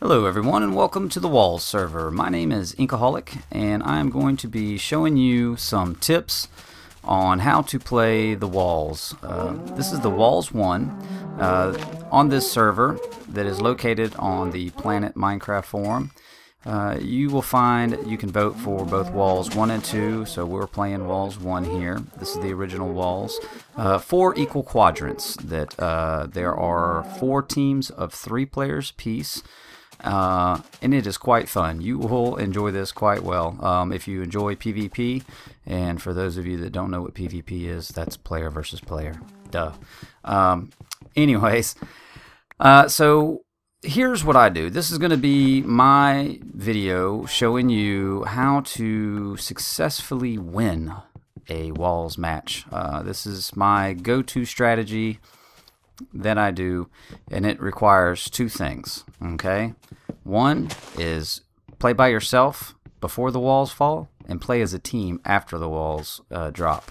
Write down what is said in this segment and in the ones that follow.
Hello everyone and welcome to the Walls server. My name is Inkaholic and I'm going to be showing you some tips on how to play the Walls. This is the Walls 1 on this server that is located on the Planet Minecraft forum. You will find you can vote for both Walls 1 and 2, so we're playing Walls 1 here. This is the original Walls. 4 equal quadrants that there are 4 teams of 3 players apiece. And it is quite fun. You will enjoy this quite well if you enjoy PvP, and for those of you that don't know what PvP is, that's player versus player. Duh. Anyways, so here's what I do. This is going to be my video showing you how to successfully win a Walls match. This is my go-to strategy that I do, and it requires 2 things. Okay, one is play by yourself before the walls fall, and play as a team after the walls drop.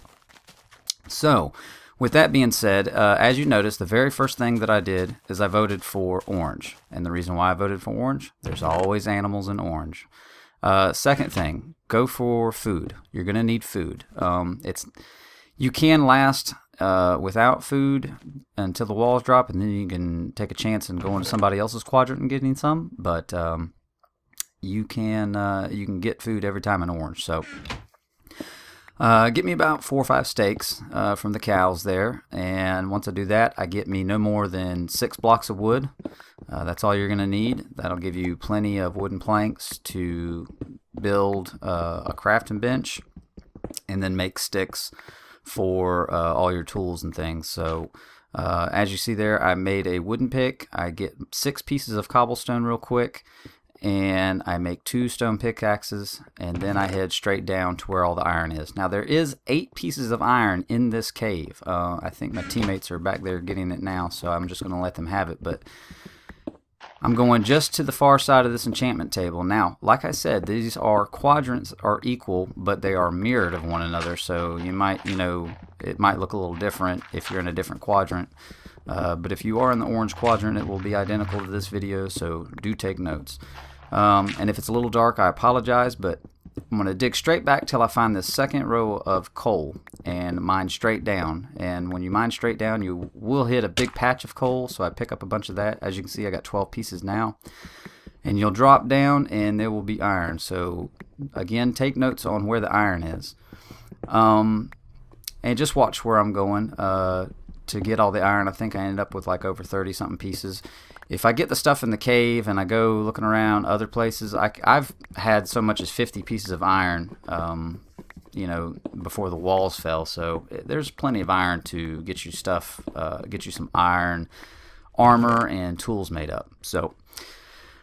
So with that being said, as you notice, the very first thing that I did is I voted for orange, and the reason why I voted for orange, there's always animals in orange. Second thing, go for food. You're gonna need food. You can last without food until the walls drop, and then you can take a chance and go into somebody else's quadrant and getting some. But you can get food every time in orange. So get me about 4 or 5 steaks from the cows there, and once I do that, I get me no more than 6 blocks of wood. That's all you're gonna need. That'll give you plenty of wooden planks to build a crafting bench, and then make sticks for all your tools and things. So as you see there, I made a wooden pick. I get 6 pieces of cobblestone real quick, and I make 2 stone pickaxes, and then I head straight down to where all the iron is. Now there is 8 pieces of iron in this cave. I think my teammates are back there getting it now, so I'm just gonna let them have it, but I'm going just to the far side of this enchantment table. Now, like I said, these quadrants are equal, but they are mirrored of one another. So you might, it might look a little different if you're in a different quadrant. But if you are in the orange quadrant, it will be identical to this video, so do take notes. And if it's a little dark, I apologize, but I'm going to dig straight back till I find this second row of coal and mine straight down. And when you mine straight down, you will hit a big patch of coal, so I pick up a bunch of that. As you can see, I got 12 pieces now. And you'll drop down and there will be iron. So again, take notes on where the iron is. And just watch where I'm going to get all the iron. I think I ended up with like over 30 something pieces. If I get the stuff in the cave and I go looking around other places, I've had so much as 50 pieces of iron, before the walls fell. So there's plenty of iron to get you stuff, get you some iron, armor, and tools made up. So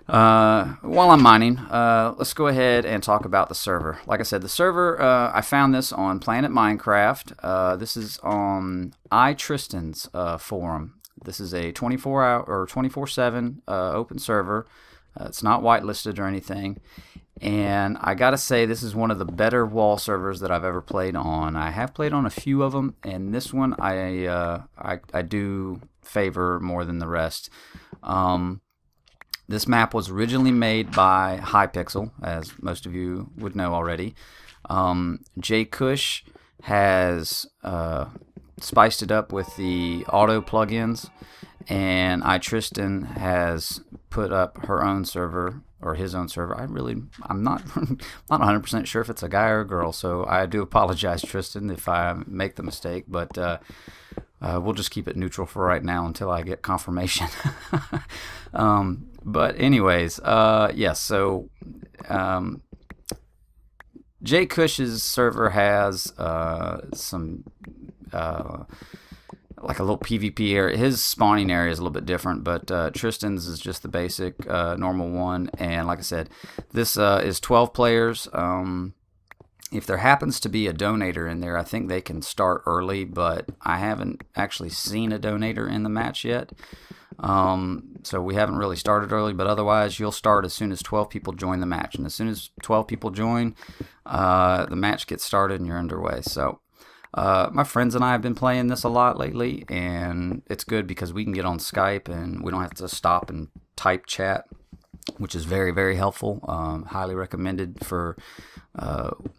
while I'm mining, let's go ahead and talk about the server. Like I said, the server, I found this on Planet Minecraft. This is on iTristan's forum. This is a 24-hour or 24/7 open server. It's not whitelisted or anything. And I gotta say, this is one of the better wall servers that I've ever played on. I have played on a few of them, and this one I do favor more than the rest. This map was originally made by Hypixel, as most of you would know already. Jay Cush has spiced it up with the auto plugins, and iTristan has put up her own server, or his own server. I'm not 100% sure if it's a guy or a girl, so I do apologize, Tristan, if I make the mistake, but we'll just keep it neutral for right now until I get confirmation. But anyways, yes, so Jay Cush's server has some like a little PvP area. His spawning area is a little bit different, but Tristan's is just the basic normal one. And like I said, this is 12 players. If there happens to be a donator in there, I think they can start early, but I haven't actually seen a donator in the match yet. So we haven't really started early, but otherwise you'll start as soon as 12 people join the match. And as soon as 12 people join, the match gets started and you're underway. So My friends and I have been playing this a lot lately, and it's good because we can get on Skype and we don't have to stop and type chat. which is very, very helpful. Highly recommended for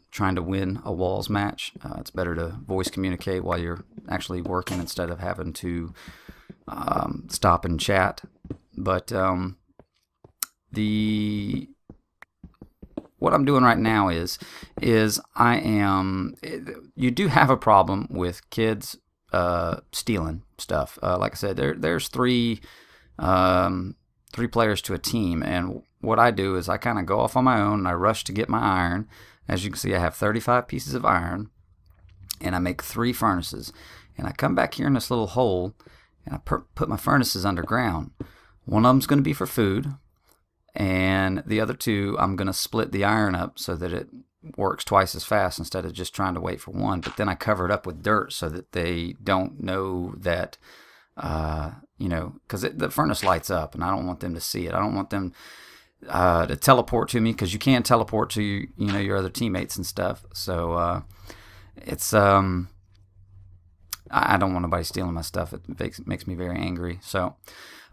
trying to win a walls match. It's better to voice communicate while you're actually working instead of having to stop and chat. But what I'm doing right now is you do have a problem with kids stealing stuff. Like I said, there's three players to a team, and what I do is I kind of go off on my own and I rush to get my iron. As you can see, I have 35 pieces of iron, and I make 3 furnaces. And I come back here in this little hole, and I put my furnaces underground. One of them's going to be for food, and the other 2 I'm going to split the iron up so that it works twice as fast instead of just trying to wait for one. But then I cover it up with dirt so that they don't know that, you know, because the furnace lights up, and I don't want them to see it. I don't want them to teleport to me, because you can teleport to your other teammates and stuff. So it's I don't want nobody stealing my stuff. It makes me very angry. So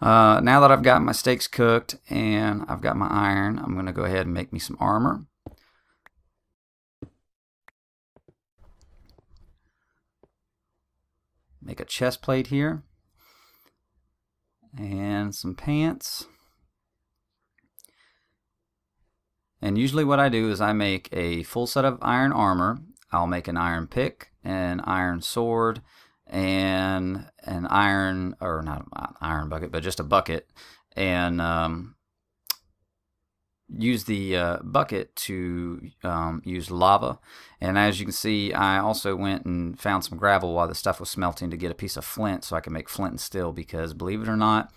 now that I've got my steaks cooked and I've got my iron, I'm going to go ahead and make me some armor. Make a chest plate here and some pants. And usually what I do is I make a full set of iron armor. I'll make an iron pick, an iron sword, and an iron, or not an iron bucket, but just a bucket, and use the bucket to use lava. And as you can see, I also went and found some gravel while the stuff was smelting to get a piece of flint so I can make flint and steel, because believe it or not,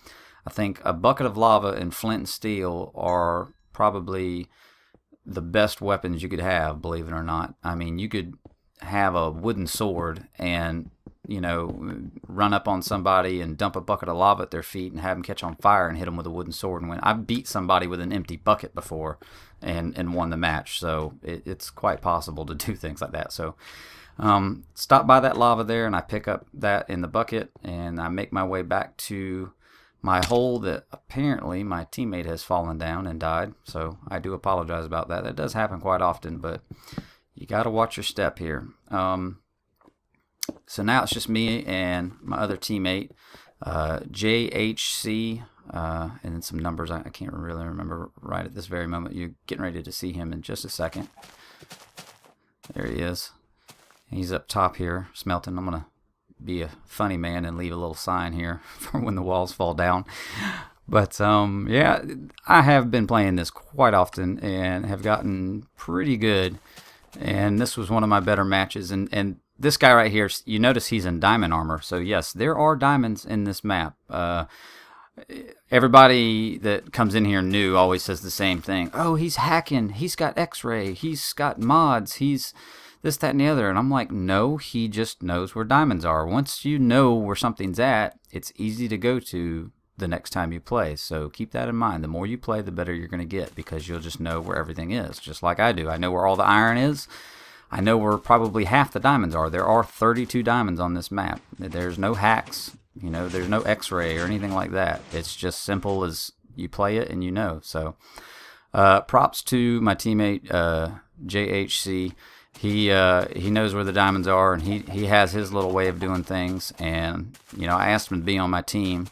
I think a bucket of lava and flint and steel are probably the best weapons you could have, believe it or not. I mean, you could have a wooden sword and, you know, run up on somebody and dump a bucket of lava at their feet and have them catch on fire and hit them with a wooden sword and win. I've beat somebody with an empty bucket before and won the match, so it's quite possible to do things like that. So stop by that lava there, and I pick up that in the bucket, and I make my way back to my hole that apparently my teammate has fallen down and died. So I do apologize about that. That does happen quite often, but you got to watch your step here. So now it's just me and my other teammate, JHC, and then some numbers I can't really remember right at this very moment. You're getting ready to see him in just a second. There he is. He's up top here smelting. I'm going to be a funny man and leave a little sign here for when the walls fall down. But yeah, I have been playing this quite often and have gotten pretty good, and this was one of my better matches. And this guy right here, you notice he's in diamond armor, so yes, there are diamonds in this map. Everybody that comes in here new always says the same thing. Oh, he's hacking, he's got x-ray, he's got mods, he's this, that, and the other. And I'm like, no, he just knows where diamonds are. Once you know where something's at, it's easy to go to the next time you play. So keep that in mind. The more you play, the better you're going to get, because you'll just know where everything is, just like I do. I know where all the iron is. I know where probably half the diamonds are. There are 32 diamonds on this map. There's no hacks, you know, there's no x-ray or anything like that. It's just simple as you play it and you know. So props to my teammate JHC. He knows where the diamonds are, and he has his little way of doing things. And you know, I asked him to be on my team,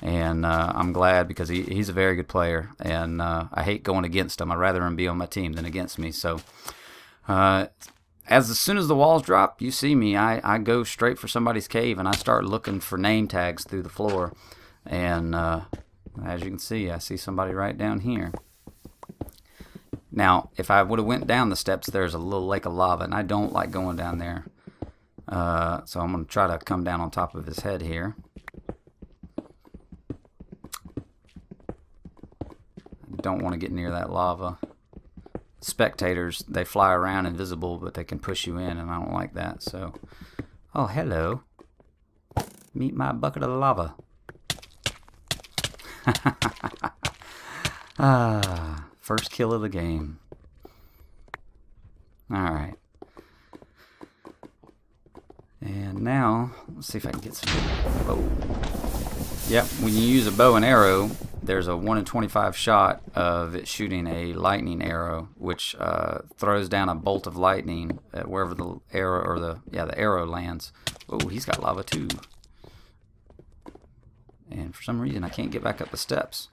and I'm glad, because he's a very good player, and I hate going against him. I'd rather him be on my team than against me. So as soon as the walls drop, you see me, I go straight for somebody's cave, and I start looking for name tags through the floor. And as you can see, I see somebody right down here. Now, if I would have went down the steps, there's a little lake of lava, and I don't like going down there. So I'm going to try to come down on top of his head here. I don't want to get near that lava. Spectators, they fly around invisible, but they can push you in, and I don't like that. So, oh, hello. Meet my bucket of lava. First kill of the game. Alright. And now, let's see if I can get some bow. Yep, when you use a bow and arrow, there's a 1 in 25 shot of it shooting a lightning arrow, which throws down a bolt of lightning at wherever the arrow, or the arrow lands. Oh, he's got lava too. And for some reason I can't get back up the steps.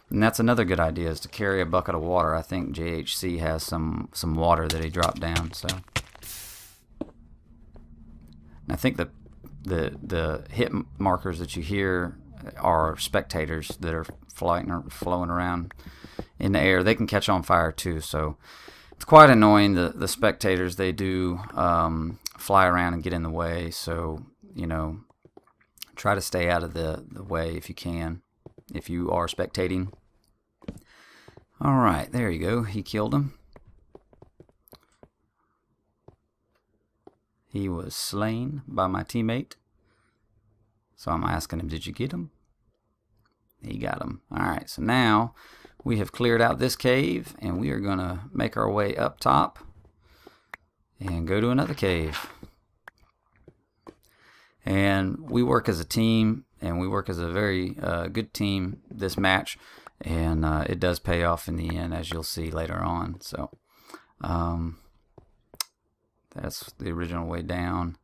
And that's another good idea, is to carry a bucket of water. I think JHC has some water that he dropped down. So and I think the hit markers that you hear are spectators that are flowing around in the air. They can catch on fire too, so it's quite annoying. The spectators, they do fly around and get in the way, so you know, try to stay out of the way if you can, if you are spectating. Alright, there you go. He killed him. He was slain by my teammate. So I'm asking him, did you get him? He got him. Alright, so now we have cleared out this cave, and we are going to make our way up top and go to another cave. And we work as a team, and we work as a very good team this match, and it does pay off in the end, as you'll see later on. So that's the original way down.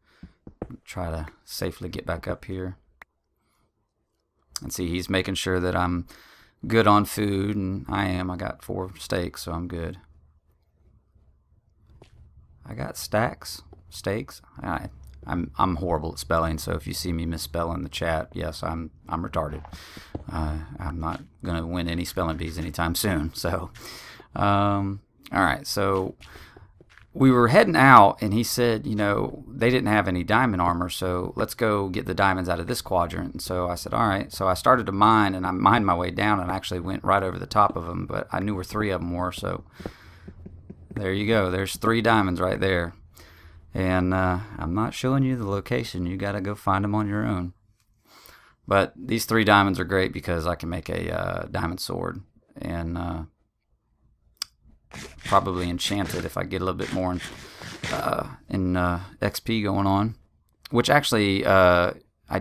Try to safely get back up here. And see, he's making sure that I'm good on food, and I am. I got 4 steaks, so I'm good. I got steaks. I'm horrible at spelling, so if you see me misspell in the chat, yes, I'm retarded. I'm not gonna win any spelling bees anytime soon. So, all right. So we were heading out, and he said, you know, they didn't have any diamond armor, so let's go get the diamonds out of this quadrant. And so I said, all right. So I started to mine, and I mined my way down, and actually went right over the top of them, but I knew where 3 of them were. So there you go. There's 3 diamonds right there. And I'm not showing you the location. You got to go find them on your own. But these 3 diamonds are great because I can make a diamond sword, and probably enchant it if I get a little bit more in XP going on. Which actually I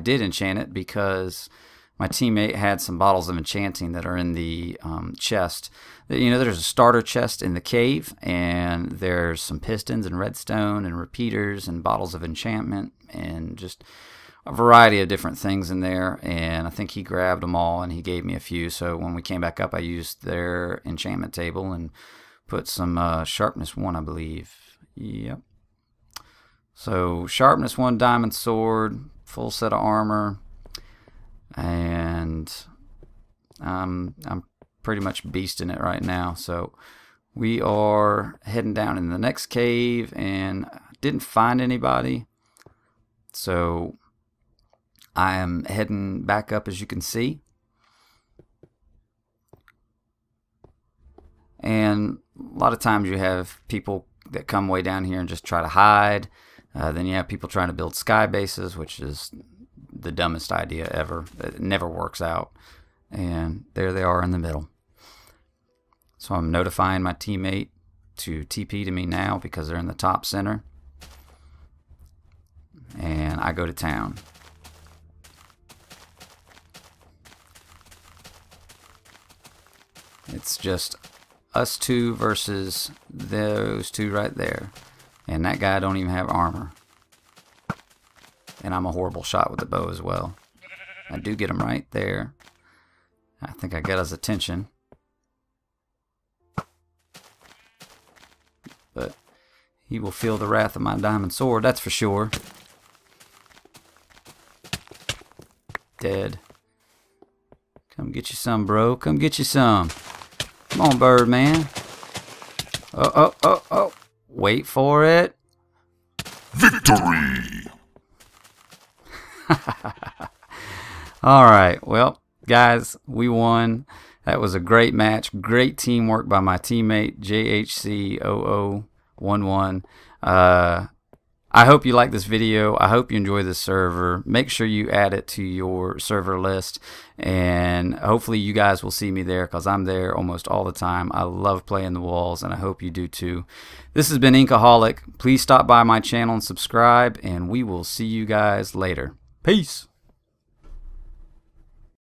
did enchant it because my teammate had some bottles of enchanting that are in the chest. You know, there's a starter chest in the cave, and there's some pistons and redstone and repeaters and bottles of enchantment and just a variety of different things in there. And I think he grabbed them all, and he gave me a few. So when we came back up, I used their enchantment table and put some sharpness 1, I believe. Yep. So sharpness 1 diamond sword, full set of armor, and I'm pretty much beasting it right now. So we are heading down in the next cave, and didn't find anybody, so I am heading back up, as you can see. And a lot of times you have people that come way down here and just try to hide. Then you have people trying to build sky bases, which is the dumbest idea ever. It never works out. And there they are in the middle. So I'm notifying my teammate to TP to me now because they're in the top center. And I go to town. It's just us 2 versus those 2 right there. And that guy don't even have armor. And I'm a horrible shot with the bow as well. I do get him right there. I think I got his attention. But he will feel the wrath of my diamond sword, that's for sure. Dead. Come get you some, bro. Come get you some. Come on, bird man. Oh, oh, oh, oh. Wait for it. Victory! Alright, well, guys, we won. That was a great match. Great teamwork by my teammate, JHC0011. I hope you like this video. I hope you enjoy this server. Make sure you add it to your server list, and hopefully you guys will see me there, because I'm there almost all the time. I love playing the walls, and I hope you do too. This has been Inkaholic. Please stop by my channel and subscribe, and we will see you guys later. Peace.